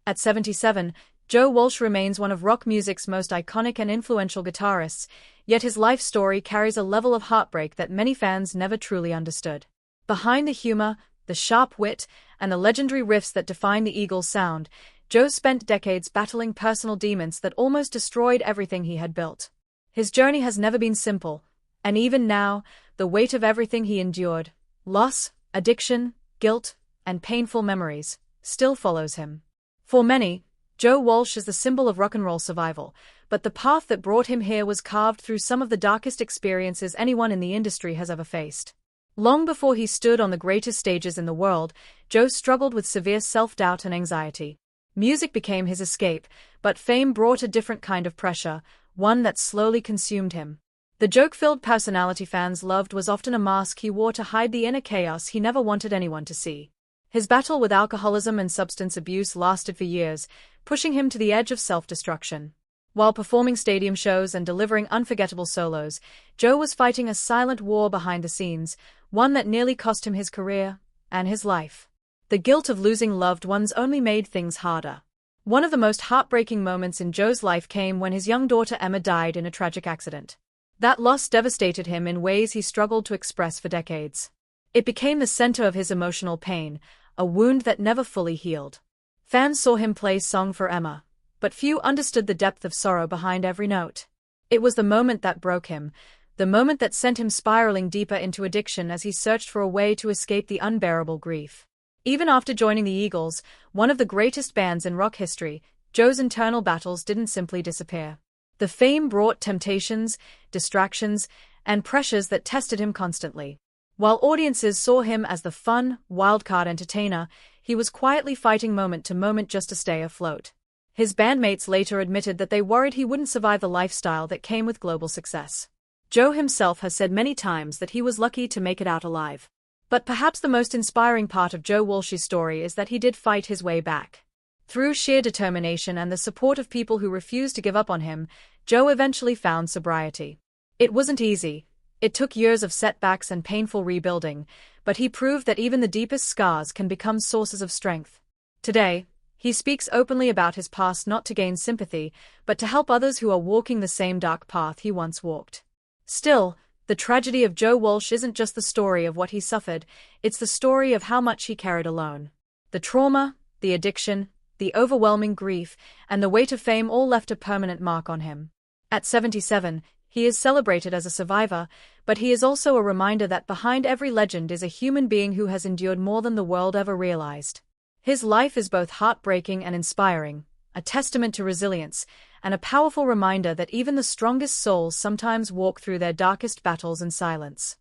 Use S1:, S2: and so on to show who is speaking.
S1: At 77, Joe Walsh remains one of rock music's most iconic and influential guitarists, yet his life story carries a level of heartbreak that many fans never truly understood. Behind the humor, the sharp wit, and the legendary riffs that define the Eagles' sound, Joe spent decades battling personal demons that almost destroyed everything he had built. His journey has never been simple, and even now, the weight of everything he endured, loss, addiction, guilt, and painful memories, still follows him. For many, Joe Walsh is the symbol of rock and roll survival, but the path that brought him here was carved through some of the darkest experiences anyone in the industry has ever faced. Long before he stood on the greatest stages in the world, Joe struggled with severe self-doubt and anxiety. Music became his escape, but fame brought a different kind of pressure, one that slowly consumed him. The joke-filled personality fans loved was often a mask he wore to hide the inner chaos he never wanted anyone to see. His battle with alcoholism and substance abuse lasted for years, pushing him to the edge of self-destruction. While performing stadium shows and delivering unforgettable solos, Joe was fighting a silent war behind the scenes, one that nearly cost him his career and his life. The guilt of losing loved ones only made things harder. One of the most heartbreaking moments in Joe's life came when his young daughter Emma died in a tragic accident. That loss devastated him in ways he struggled to express for decades. It became the center of his emotional pain, a wound that never fully healed. Fans saw him play Song for Emma, but few understood the depth of sorrow behind every note. It was the moment that broke him, the moment that sent him spiraling deeper into addiction as he searched for a way to escape the unbearable grief. Even after joining the Eagles, one of the greatest bands in rock history, Joe's internal battles didn't simply disappear. The fame brought temptations, distractions, and pressures that tested him constantly. While audiences saw him as the fun, wildcard entertainer, he was quietly fighting moment to moment just to stay afloat. His bandmates later admitted that they worried he wouldn't survive the lifestyle that came with global success. Joe himself has said many times that he was lucky to make it out alive. But perhaps the most inspiring part of Joe Walsh's story is that he did fight his way back. Through sheer determination and the support of people who refused to give up on him, Joe eventually found sobriety. It wasn't easy. It took years of setbacks and painful rebuilding, but he proved that even the deepest scars can become sources of strength. Today, he speaks openly about his past not to gain sympathy, but to help others who are walking the same dark path he once walked. Still, the tragedy of Joe Walsh isn't just the story of what he suffered, it's the story of how much he carried alone. The trauma, the addiction, the overwhelming grief, and the weight of fame all left a permanent mark on him. At 77, he is celebrated as a survivor, but he is also a reminder that behind every legend is a human being who has endured more than the world ever realized. His life is both heartbreaking and inspiring, a testament to resilience, and a powerful reminder that even the strongest souls sometimes walk through their darkest battles in silence.